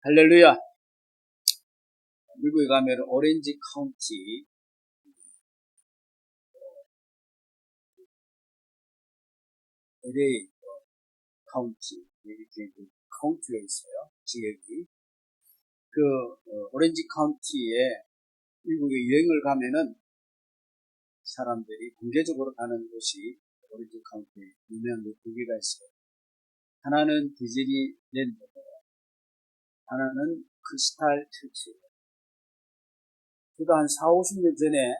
할렐루야. 미국에 가면 오렌지 카운티, LA 카운티, 이렇게 카운티가 있어요. 지역이. 오렌지 카운티에 미국에 여행을 가면은 사람들이 공개적으로 가는 곳이 오렌지 카운티에 유명한 두 개가 있어요. 하나는 디즈니랜드고요. 하나는 크리스탈 처치예요. 저도 한 4, 50년 전에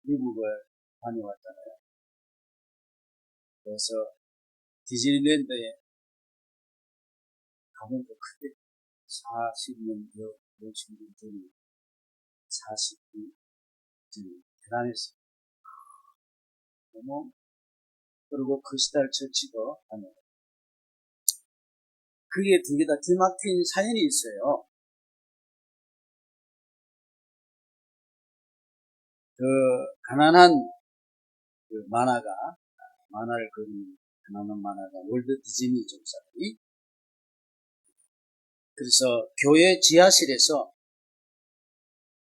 미국을 다녀왔잖아요. 그래서 디즈니랜드에 가면 크게 40년 전이 40년 전이 대단했어요. 그리고 크리스탈 처치도 다녀요. 그게 두 개 다 뒤막힌 사연이 있어요. 가난한 만화를 그리는 가난한 만화가 월드 디즈니 종사이. 그래서 교회 지하실에서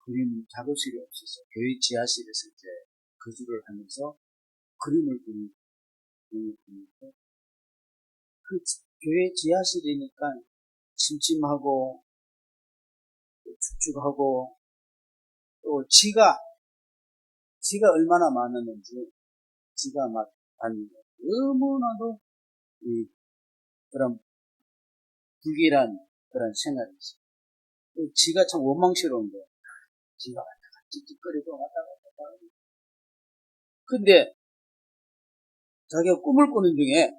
그림 작업실이 없어서 교회 지하실에서 이제 거주를 하면서 그림을 그리고 그 교회 지하실이니까 침침하고 축축하고 또 지가 얼마나 많았는지 지가 막 다니고 너무나도 그런 불길한 그런 생활이 있어요. 지가 참 원망스러운 거예요. 지가 왔다가 찝찝거리고 왔다가 근데 자기가 꿈을 꾸는 중에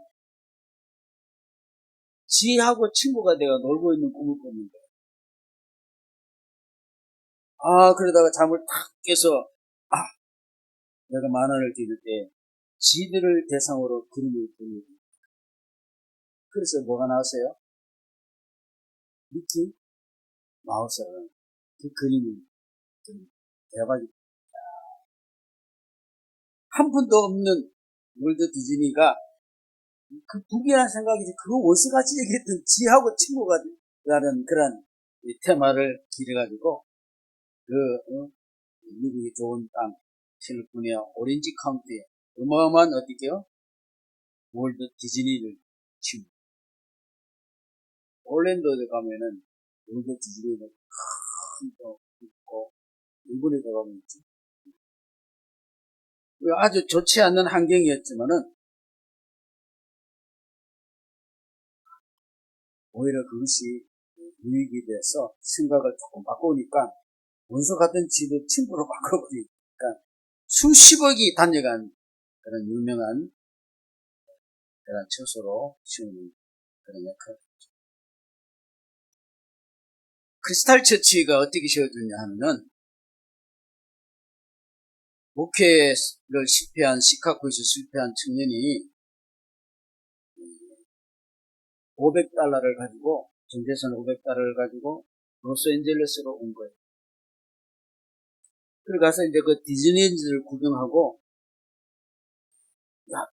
지하고 친구가 되어 놀고 있는 꿈을 꿨는데 그러다가 잠을 탁 깨서 내가 만화를 그릴 때 지들을 대상으로 그림을 그리고 그래서 뭐가 나왔어요? 미키 마우스라는 그 그림이 대박이 한 푼도 없는 월드 디즈니가 그 불길한 생각이지 그거 어디서같이 얘기했던 지하고 친구가 라는 그런 테마를 기려가지고 미국이 좋은 땅 캘리포니아 오렌지 카운티에 어마어마한 어디게요? 월드 디즈니를 지금 올랜도에 가면은 월드 디즈니가 큰 거 있고 일본에 가면 있지. 아주 좋지 않는 환경이었지만은 오히려 그것이 유익이 돼서 생각을 조금 바꾸니까 원수 같은 지도 친구로 바꿔버리니까 수십억이 단역한 그런 유명한 그런 처소로 지우는 그런 역할이죠. 크리스탈 처치가 어떻게 세워졌냐 하면은 목회를 시카고에서 실패한 청년이 $500를 가지고 전재산 $500를 가지고 로스앤젤레스로 온 거예요. 그래 가서 이제 그 디즈니랜드를 구경하고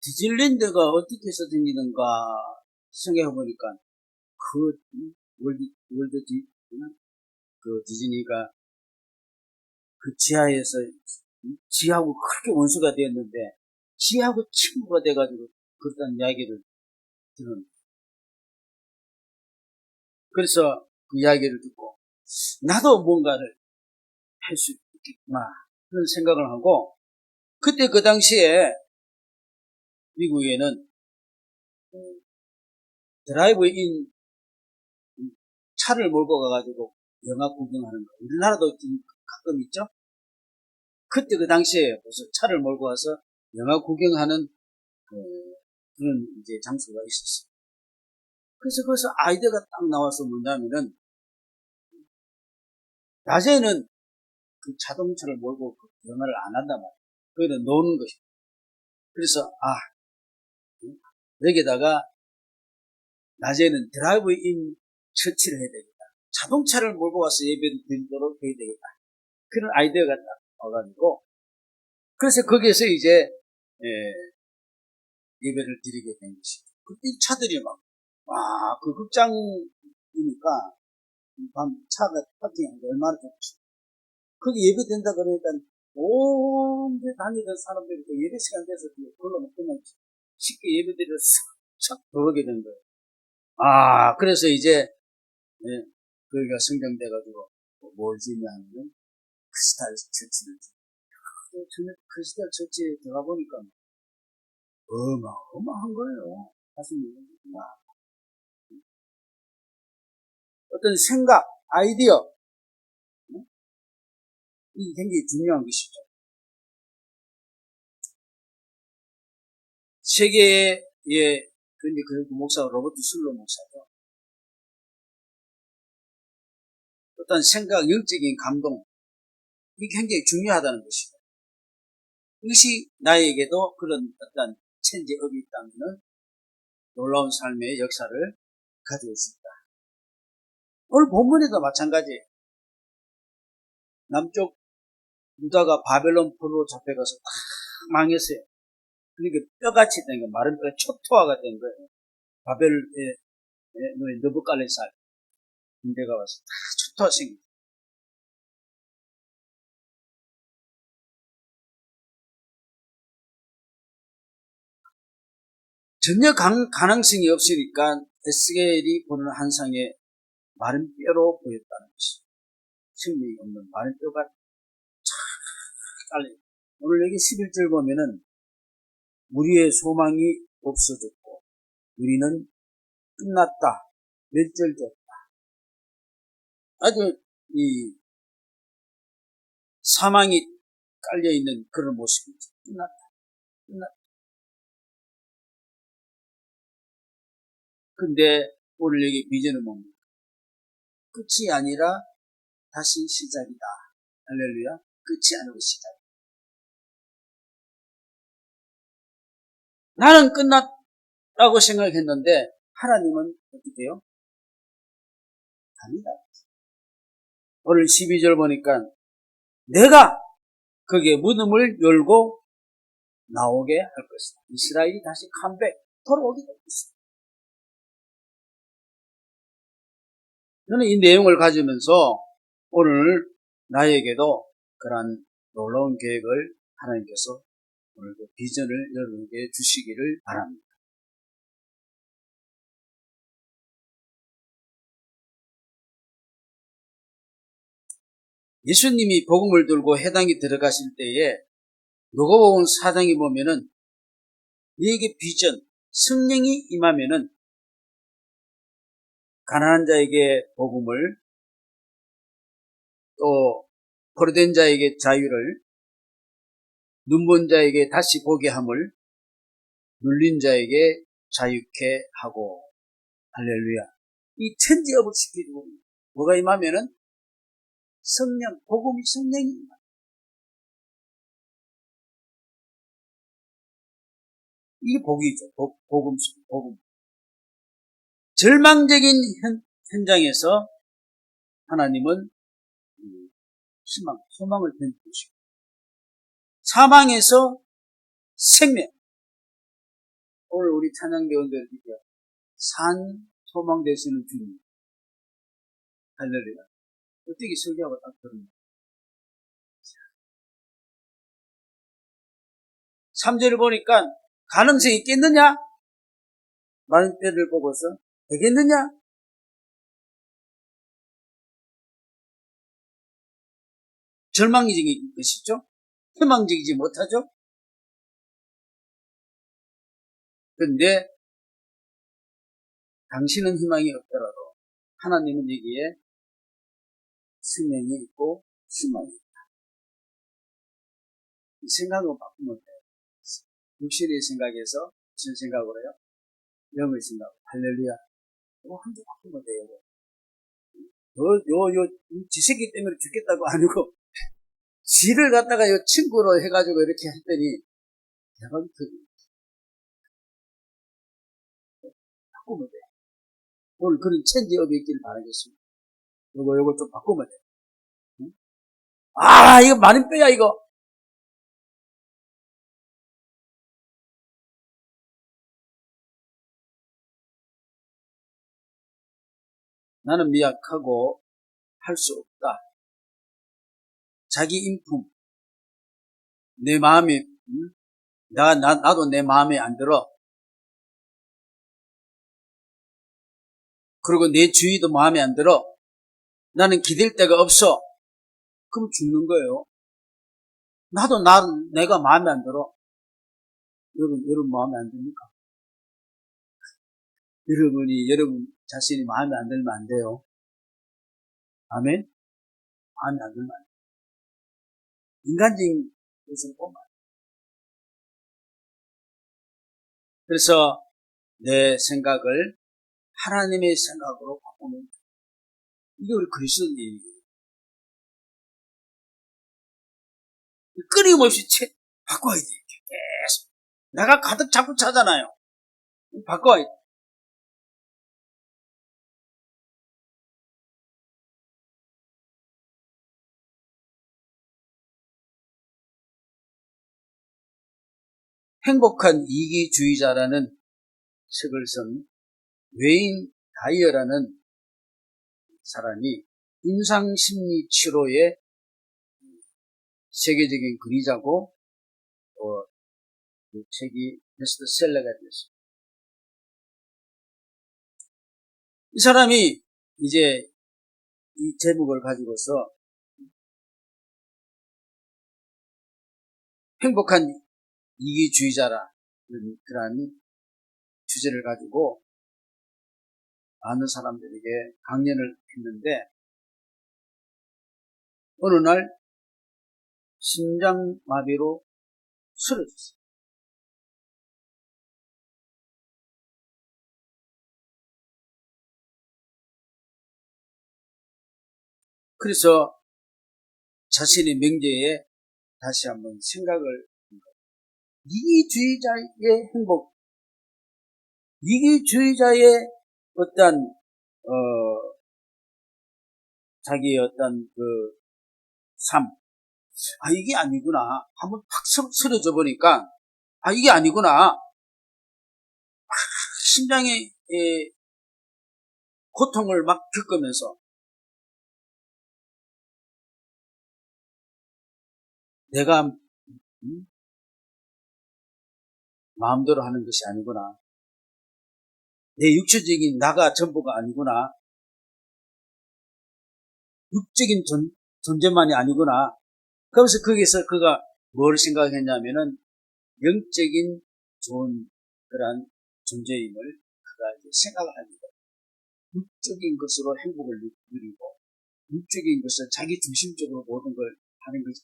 디즈니랜드가 어떻게 해서 생기는가 생각해보니까 그 디즈니가 그 지하고 그렇게 원수가 되었는데 지하고 친구가 돼가지고 그랬다는 이야기를 들은. 그래서 그 이야기를 듣고 나도 뭔가를 할 수 있겠구나 그런 생각을 하고 그때 그 당시에 미국에는 드라이브인 차를 몰고 가가지고 영화 구경하는 거 우리나라도 가끔 있죠. 그때 그 당시에 벌써 차를 몰고 와서 영화 구경하는 그런 이제 장소가 있었어요. 그래서 거기서 아이디어가 딱 나와서 뭐냐면은 낮에는 그 자동차를 몰고 그 영화를 안 한단 말이에요. 거기는 노는 것이고. 그래서 여기다가 낮에는 드라이브인 처치를 해야 되겠다. 자동차를 몰고 와서 예배를 드리도록 해야 되겠다. 그런 아이디어가 딱 와가지고 그래서 거기에서 이제 예배를 드리게 된 것이죠. 그때 차들이 그 극장에 이니까 밤 차가 파킹하는데 얼마나 좋지. 거기 예배된다 그러니까 온 데 다니던 사람들이 또 예배 시간 돼서 그걸로 그냥 쉽게 예배드려 싹 들어오게 된 거예요. 그래서 이제 거기가 성경돼가지고 뭘 지냐 하면 크리스탈 처치를 크리스탈 처치에 들어가 보니까 어마어마한 거예요. 가슴이 어떤 생각, 아이디어 이 굉장히 중요한 것이죠. 세계의 근데 그 목사가 로버트 슬로 목사죠. 어떤 생각, 영적인 감동 이게 굉장히 중요하다는 것이죠. 이것이 나에게도 그런 어떤 천재업이 있다면 놀라운 삶의 역사를 가져올 수 있다. 오늘 본문에도 마찬가지예요. 남쪽 유다가 바벨론 포로로 잡혀가서 다 망했어요. 그러니까 뼈같이 된 거예요. 마른 뼈가 초토화가 된 거예요. 바벨의 느부갓네살 군대가 와서 다 초토화 생긴. 전혀 가능성이 없으니까 에스겔이 보는 환상에 마른 뼈로 보였다는 것이죠. 생명이 없는 마른 뼈가 쫙 깔려요. 오늘 여기 11절 보면은 우리의 소망이 없어졌고 우리는 끝났다. 멸절됐다. 아주 이 사망이 깔려있는 그런 모습이죠. 끝났다. 근데 오늘 여기 비전은 뭡니까? 끝이 아니라 다시 시작이다. 할렐루야. 끝이 아니고 시작. 나는 끝났다고 생각했는데 하나님은 어떻게 해요? 아니다. 오늘 12절 보니까 내가 거기에 무덤을 열고 나오게 할 것이다. 이스라엘이 다시 컴백 돌아오게 될 것이다. 저는 이 내용을 가지면서 오늘 나에게도 그러한 놀라운 계획을 하나님께서 오늘 그 비전을 여러분에게 주시기를 바랍니다. 예수님이 복음을 들고 해당이 들어가실 때에 누가복음 4장에 보면은 너에게 비전, 성령이 임하면은 가난한 자에게 복음을 또 포로된 자에게 자유를 눈먼 자에게 다시 보게 함을 눌린 자에게 자유케 하고 할렐루야. 이 천지업을 시키고 뭐가 임하면은 성령, 복음이 성령이 임하. 이게 복이죠. 복음. 절망적인 현장에서 하나님은 희망, 소망을 던져주시고 사망에서 생명. 오늘 우리 찬양 배우들 산 소망 되시는 주님. 할렐루야. 어떻게 설교하고 딱 들었냐. 3절을 보니까 가능성이 있겠느냐? 많은 때를 보고서 되겠느냐? 절망적인 것이죠. 희망적이지 못하죠. 그런데 당신은 희망이 없더라도 하나님은 여기에 생명이 있고 희망이 있다. 이 생각을 바꾸면 돼요. 육신의 생각에서 무슨 생각으로 해요? 영의 생각. 할렐루야. 이거 한번 바꾸면 돼요. 지새끼 때문에 죽겠다고 아니고 지를 갖다가 요 친구로 해가지고 이렇게 했더니 대박이 터지네. 바꾸면 돼. 오늘 그런 천지업이 있기를 바라겠습니다. 요거 좀 바꾸면 돼. 응? 이거 많은 뼈야, 이거. 나는 미약하고 할 수 없다. 자기 인품, 내 마음이, 나도 내 마음에 안 들어. 그리고 내 주위도 마음에 안 들어. 나는 기댈 데가 없어. 그럼 죽는 거예요. 나도 내가 마음에 안 들어. 여러분 마음에 안 듭니까? 여러분 자신이 마음에 안 들면 안 돼요. 아멘? 마음에 안 들면 안 돼요. 인간적인 것을 보면. 그래서 내 생각을 하나님의 생각으로 바꾸는 거예요. 이게 우리 그리스도인이에요. 끊임없이 바꿔야 돼요. 계속. 내가 가득 자꾸 차잖아요. 바꿔야 돼. 행복한 이기주의자라는 책을 쓴 웨인 다이어라는 사람이 임상심리 치료의 세계적인 근위자고 또 그 책이 베스트셀러가 됐습니다. 이 사람이 이제 이 제목을 가지고서 행복한 이기주의자라는 그런 주제를 가지고 많은 사람들에게 강연을 했는데 어느 날 심장마비로 쓰러졌어요. 그래서 자신의 명제에 다시 한번 생각을 한 거예요. 이기주의자의 행복, 이기주의자의 어떤 자기의 어떤 그 삶, 이게 아니구나. 한번 팍 쓰러져 보니까 이게 아니구나. 심장의 고통을 막 겪으면서 내가 마음대로 하는 것이 아니구나. 내 육체적인 나가 전부가 아니구나. 육적인 존재만이 아니구나. 그러면서 거기서 그가 뭘 생각했냐면은 영적인 좋은 그런 존재임을 그가 이제 생각을 합니다. 육적인 것으로 행복을 누리고 육적인 것을 자기 중심적으로 모든 걸 하는 것이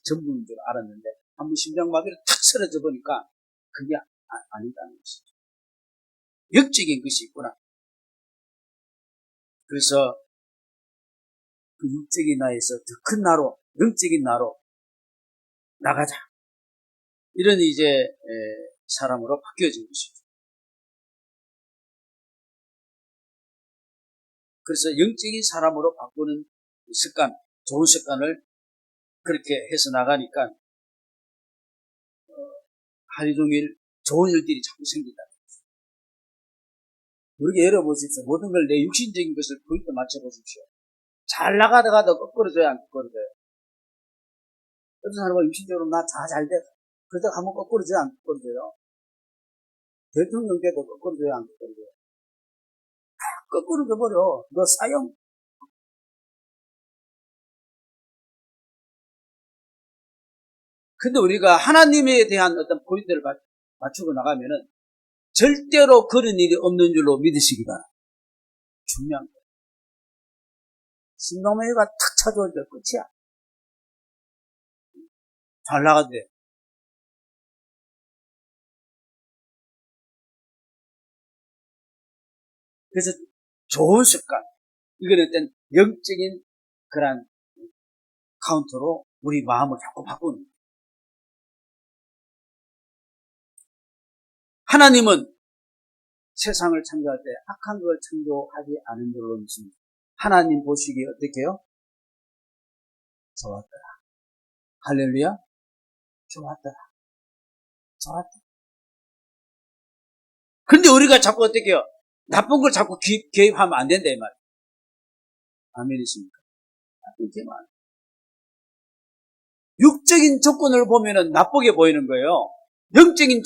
전부인 줄 알았는데 한번 심장마비로 탁 쓰러져 보니까 그게 아니다는 것이죠. 영적인 것이 있구나. 그래서 그 육적인 나에서 더 큰 나로, 영적인 나로 나가자. 이런 이제 사람으로 바뀌어진 것이죠. 그래서 영적인 사람으로 바꾸는 습관, 좋은 습관을 그렇게 해서 나가니까 하루 종일 좋은 일들이 자꾸 생긴다. 우리가 열어보십시오. 모든 걸 내 육신적인 것을 포인트 맞춰보십시오. 잘 나가다가도 거꾸로져야 안 거꾸로져요. 어떤 사람은 육신적으로 나 잘 돼. 그러다가 한번 거꾸로져야 안 거꾸로져요. 대통령 때도 거꾸로져야 안 거꾸로져요. 거꾸로져 버려. 너 사형. 근데 우리가 하나님에 대한 어떤 포인트를 맞추고 나가면은 절대로 그런 일이 없는 줄로 믿으시기 바랍니다. 중요한 거예요. 신동매가 탁 찾아오니까 끝이야. 잘 나가도 돼. 그래서 좋은 습관. 이거는 어떤 영적인 그런 카운터로 우리 마음을 자꾸 바꾸는 거예요. 하나님은 세상을 창조할 때 악한 걸 창조하지 않은 줄로 믿습니다. 하나님 보시기에 어떻게 해요? 좋았더라. 할렐루야. 좋았더라. 좋았더라. 근데 우리가 자꾸 어떻게 해요? 나쁜 걸 자꾸 개입하면 안 된다, 이 말이에요. 아멘이십니까? 이렇게 말. 육적인 조건을 보면은 나쁘게 보이는 거예요. 영적인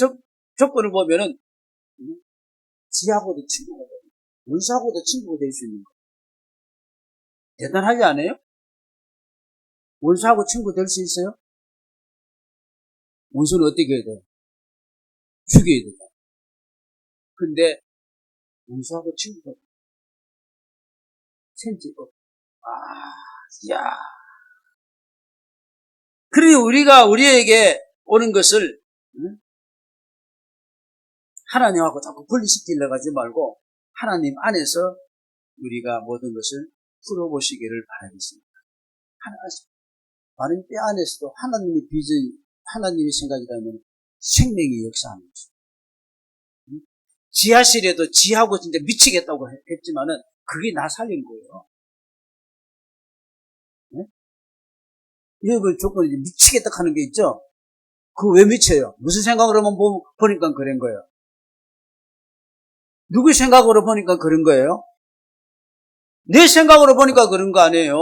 조건을 보면은 지하고도 친구가 돼요. 원수하고도 친구가 될 수 있는 거예요. 대단하지 않아요? 원수하고 친구 될 수 있어요? 원수는 어떻게 해야 돼요? 죽여야 돼요. 근데 원수하고 친구가 돼요. 생지고. 야. 그러니 우리에게 오는 것을 하나님하고 자꾸 분리시키려고 하지 말고 하나님 안에서 우리가 모든 것을 풀어보시기를 바라겠습니다. 바른 뼈 안에서도 하나님의 비전이, 하나님의 생각이라면 생명이 역사하는 것입니다. 지하실에도 지하고 진짜 미치겠다고 했지만은 그게 나 살린 거예요. 네? 이걸 조건이 미치겠다 하는 게 있죠? 그거 왜 미쳐요? 무슨 생각으로 보니까 그런 거예요? 누구 생각으로 보니까 그런 거예요? 내 생각으로 보니까 그런 거 아니에요.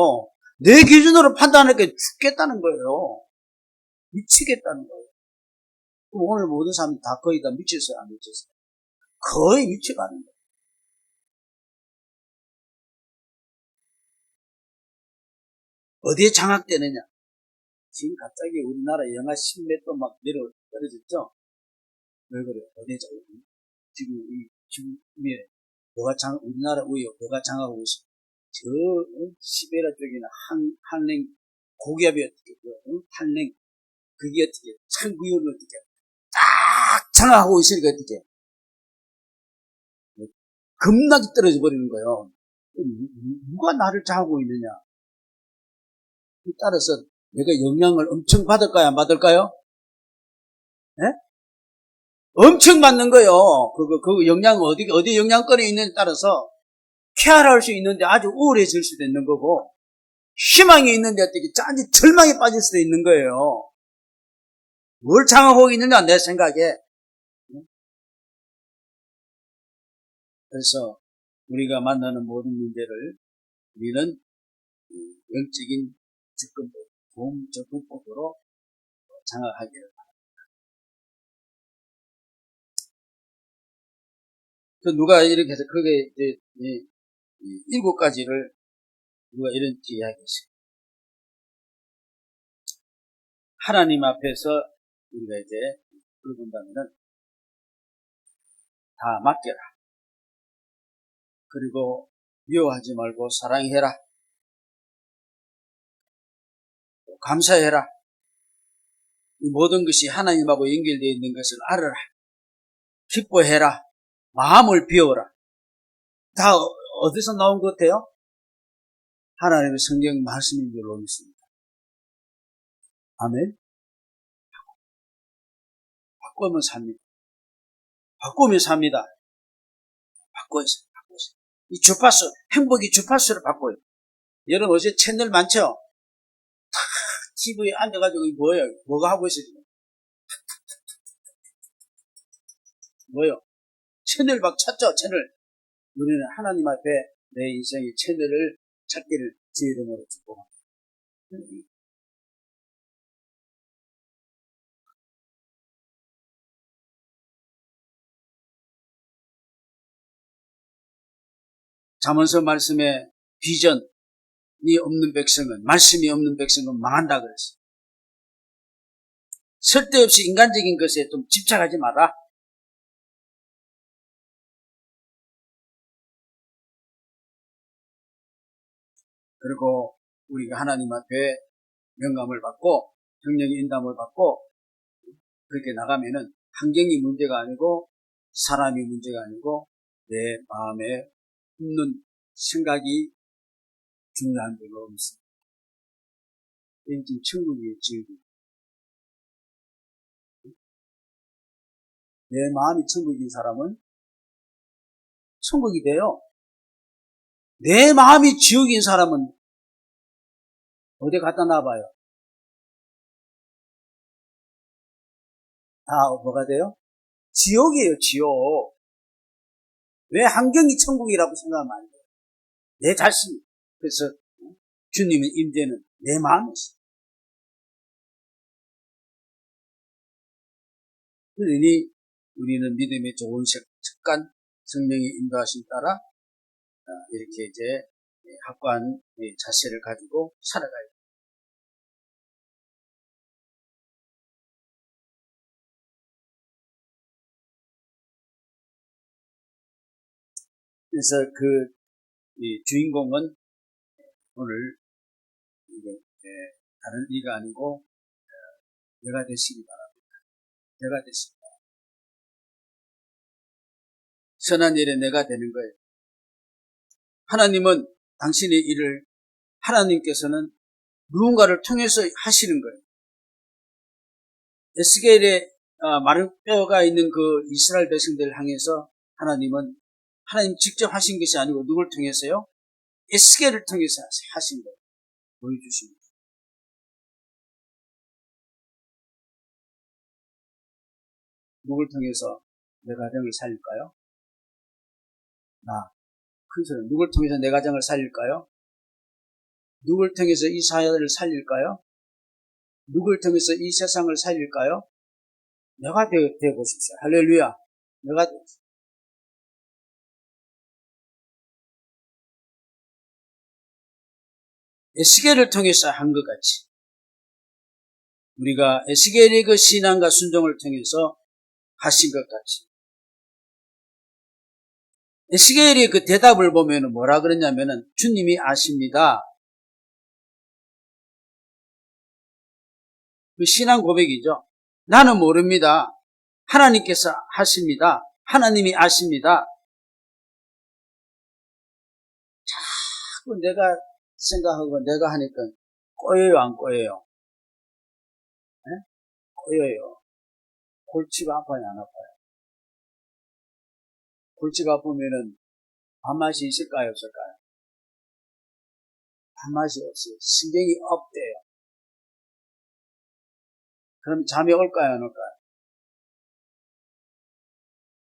내 기준으로 판단하니까 죽겠다는 거예요. 미치겠다는 거예요. 그럼 오늘 모든 사람이 다 거의 다 미쳤어요, 안 미쳤어요? 거의 미쳐가는 거예요. 어디에 장악되느냐? 지금 갑자기 우리나라 영하 10몇 도 막 떨어졌죠? 왜 그래요? 어디에 장악? 지금 우리나라 위에 뭐가 장악하고 있어? 저 시베리아 쪽에는 한랭 고기압이 어떻게 한랭 그게 어떻게 찬구율을 어떻게 딱 장악하고 있으니까 어떻게 겁나게 떨어져 버리는 거예요. 누가 나를 장악하고 있느냐? 따라서 내가 영향을 엄청 받을까요? 안 받을까요? 네? 엄청 받는 거예요. 그 영향 어디 영향권에 있느냐에 따라서 쾌활할 수 있는데 아주 우울해질 수도 있는 거고, 희망이 있는데 어떻게 짠지 절망에 빠질 수도 있는 거예요. 뭘 장악하고 있느냐, 내 생각에. 그래서 우리가 만나는 모든 문제를 우리는 영적인 접근법으로 장악하기를 바랍니다. 누가 이렇게 해서 그게 이제 7가지를 누가 이런 이야기했어요. 하나님 앞에서 우리가 이제 그걸 본다면은 다 맡겨라. 그리고 미워하지 말고 사랑해라. 감사해라. 이 모든 것이 하나님하고 연결되어 있는 것을 알아라. 기뻐해라. 마음을 비워라. 다 어디서 나온 것 같아요? 하나님의 성경 말씀인 줄로 믿습니다. 아멘. 바꾸면 삽니다. 바꾸면 삽니다. 바꿔야죠. 이 주파수, 행복이 주파수를 바꿔요. 여러분 어제 채널 많죠? TV에 앉아가지고 뭐예요? 뭐가 하고 있어요? 뭐요? 채널 막 찾죠? 채널. 우리는 하나님 앞에 내 인생의 채널을 찾기를 제 이름으로 축복합니다. 잠언서 말씀에 비전이 없는 백성은, 말씀이 없는 백성은 망한다 그랬어요. 쓸데없이 인간적인 것에 좀 집착하지 마라. 그리고 우리가 하나님 앞에 영감을 받고 성령의 인담을 받고 그렇게 나가면은 환경이 문제가 아니고 사람이 문제가 아니고 내 마음에 품는 생각이 중요한 줄로 믿습니다. 이게 지금 천국이에요, 지옥이. 내 마음이 천국인 사람은 천국이 돼요. 내 마음이 지옥인 사람은 어디 갖다 놔봐요. 다 뭐가 돼요? 지옥이에요, 지옥. 왜 환경이 천국이라고 생각하면 안 돼요? 내 자신. 그래서 주님의 임재는 내 마음에 있어. 그러니 우리는 믿음의 좋은 습관, 성령의 인도하심 따라 이렇게 이제 확고한 자세를 가지고 살아가야 돼. 그래서 이 주인공은 오늘 이게 다른 이가 아니고 내가 되시기 바랍니다. 내가 되시기 바랍니다. 선한 일에 내가 되는 거예요. 하나님은 당신의 일을 하나님께서는 누군가를 통해서 하시는 거예요. 에스겔에 마른 뼈가 있는 그 이스라엘 백성들을 향해서 하나님 직접 하신 것이 아니고 누굴 통해서요? 에스겔을 통해서 하신 거예요. 보여주신 거예요. 누굴 통해서 내 가정을 살릴까요? 큰 소리. 누굴 통해서 내 가정을 살릴까요? 누굴 통해서 이 사회를 살릴까요? 누굴 통해서 이 세상을 살릴까요? 내가 되어 보십시오. 할렐루야. 내가 되어 보십시오. 에스겔을 통해서 한 것 같이 우리가 에스겔의 그 신앙과 순종을 통해서 하신 것 같이 에스겔의 그 대답을 보면 뭐라 그러냐면은 주님이 아십니다. 그 신앙 고백이죠. 나는 모릅니다. 하나님께서 하십니다. 하나님이 아십니다. 자꾸 내가 생각하고 내가 하니까 꼬여요, 안 꼬여요? 네? 꼬여요. 골치가 아파요, 안 아파요? 골치가 아프면은 밥맛이 있을까요, 없을까요? 밥맛이 없어요. 신경이 업돼요. 그럼 잠이 올까요, 안 올까요?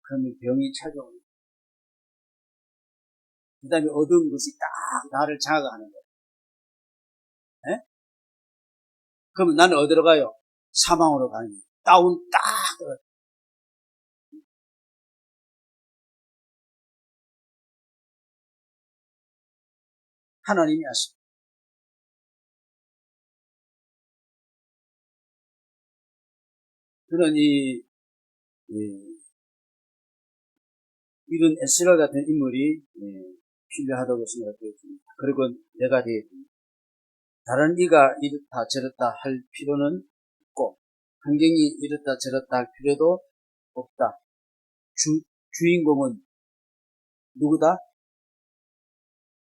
그러면 병이 찾아옵니다. 그 다음에 어두운 것이 딱 나를 자극하는 거예요. 네? 그러면 나는 어디로 가요? 사망으로 가는 거예요. 다운 딱. 하나님이 아십니다. 그런 이런 에스라 같은 인물이 필요하다고 생각되었습니다. 그리고 내가 되었습니다. 다른 이가 이렇다 저렇다 할 필요는 없고 환경이 이렇다 저렇다 할 필요도 없다. 주인공은 누구다?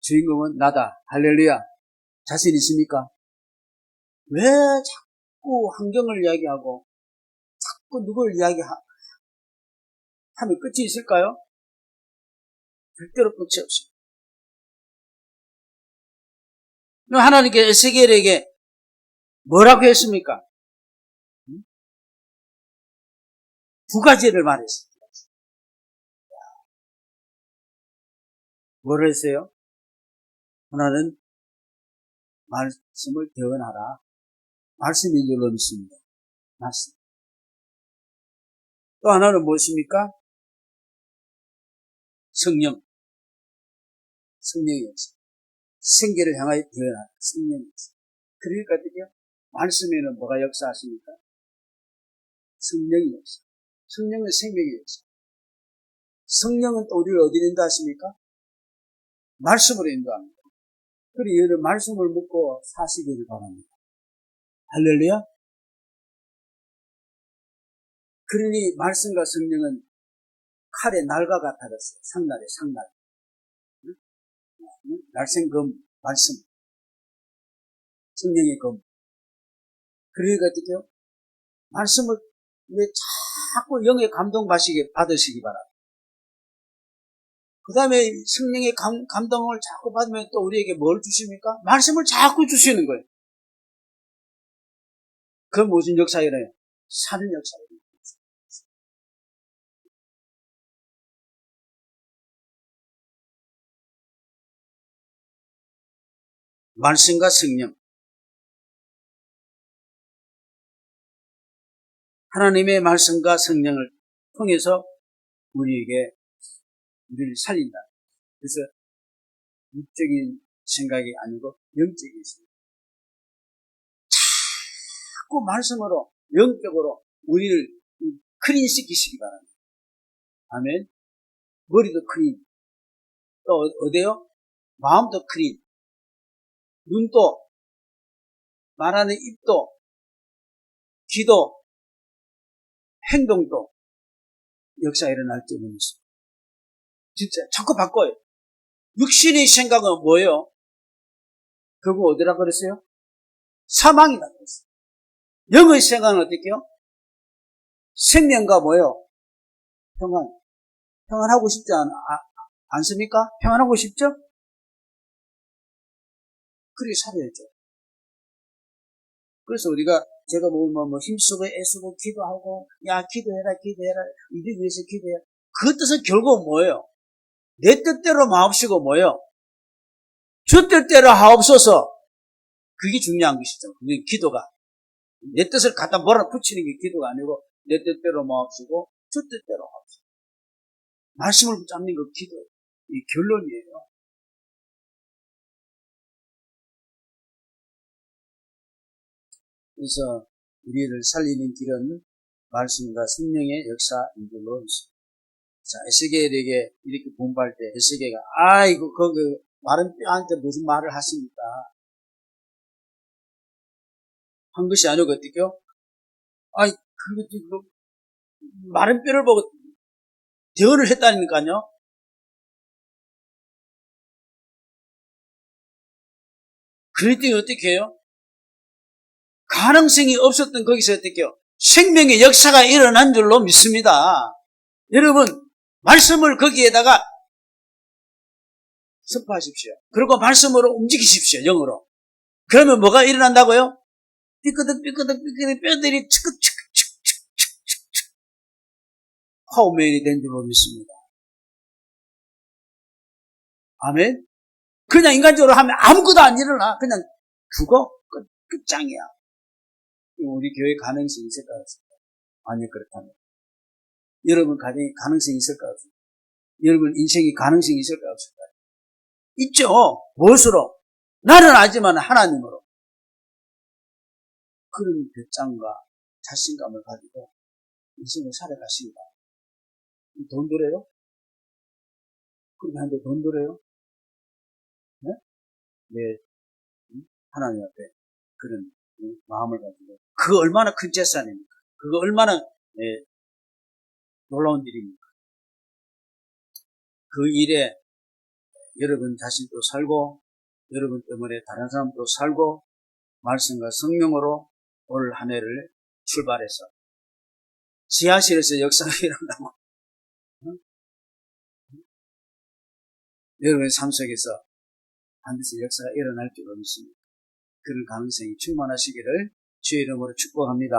주인공은 나다. 할렐루야. 자신 있습니까? 왜 자꾸 환경을 이야기하고 자꾸 누굴 이야기하면 끝이 있을까요? 절대로 끝이 없습니다. 하나님께 에스겔에게 뭐라고 했습니까? 두 가지를 말했습니다. 뭐를 했어요? 하나는 말씀을 대언하라. 말씀이 눌러 있습니다. 말씀. 또 하나는 무엇입니까? 성령이었어요. 생계를 향하여 대언하라. 성령이었어요. 그러니까요, 말씀에는 뭐가 역사하십니까? 성령이 역사. 성령은 생명이 역사. 성령은 또 우리를 어디로 인도하십니까? 말씀으로 인도합니다. 그리고 여러분 말씀을 묻고 사시기를 바랍니다. 할렐루야. 그러니 말씀과 성령은 칼의 날과 같아졌어요. 상날에 상날. 날생검 말씀. 성령의 검. 그러니까 말씀을 왜 자꾸 영의 감동 받으시기 바랍니다. 그 다음에 성령의 감동을 자꾸 받으면 또 우리에게 뭘 주십니까? 말씀을 자꾸 주시는 거예요. 그 무슨 역사이래요? 사는 역사예요. 말씀과 성령. 하나님의 말씀과 성령을 통해서 우리를 살린다. 그래서 육적인 생각이 아니고 영적인 생각. 자꾸 말씀으로 영적으로 우리를 클린시키시기 바랍니다. 아멘. 머리도 클린. 또 어디요? 마음도 클린. 눈도, 말하는 입도, 귀도, 행동도 역사 일어날 때는 있습니다. 진짜 자꾸 바꿔요. 육신의 생각은 뭐예요? 그거 어디라 그랬어요? 사망이라 그랬어요. 영의 생각은 어떻게요? 생명과 뭐예요? 평안. 평안하고 싶지 않습니까? 평안하고 싶죠? 그렇게 살아야죠. 그래서 제가 힘쓰고 애쓰고 기도하고, 기도해라. 이들 위해서 기도해라. 그 뜻은 결국 뭐예요? 내 뜻대로 마옵시고 뭐예요? 주 뜻대로 하옵소서. 그게 중요한 것이죠. 그게 기도가. 내 뜻을 갖다 몰아붙이는 게 기도가 아니고, 내 뜻대로 마옵시고, 주 뜻대로 하옵소서. 말씀을 붙잡는 거 기도. 이 결론이에요. 그래서 우리를 살리는 길은 말씀과 성령의 역사인 줄로 있습니다. 자, 에스겔에게 이렇게 분부할 때 에스겔가 아이고 마른 뼈한테 무슨 말을 하십니까? 한 것이 아니고 어떻게요? 마른 뼈를 보고 대언을 했다니까요. 그랬더니 어떻게 해요? 가능성이 없었던 거기서 어떻게 해요? 생명의 역사가 일어난 줄로 믿습니다. 여러분, 말씀을 거기에다가 선포하십시오. 그리고 말씀으로 움직이십시오. 영으로. 그러면 뭐가 일어난다고요? 삐끄덕 뼈들이 화우메인이 된 줄로 믿습니다. 아멘. 그냥 인간적으로 하면 아무것도 안 일어나. 그냥 죽어. 끝장이야. 우리 교회 가능성이 있을 것 같습니다. 아니, 그렇다면. 여러분 가정에 가능성이 있을 것 같습니다. 여러분 인생에 가능성이 있을 것 같습니다. 있죠. 무엇으로? 나는 알지만 하나님으로. 그런 결장과 자신감을 가지고 인생을 살아가십니다. 돈 들어요? 그렇게 하는데 돈 들어요? 네? 네. 하나님 앞에 그런 마음을 가지고 그거 얼마나 큰 재산입니까? 그거 얼마나 놀라운 일입니까? 그 일에 여러분 자신도 살고 여러분 때문에 다른 사람도 살고 말씀과 성령으로 올 한 해를 출발해서 지하실에서 역사가 일어나고 여러분의 삶 속에서 반드시 역사가 일어날 줄로 믿습니다. 그런 가능성이 충만하시기를 주의 이름으로 축복합니다.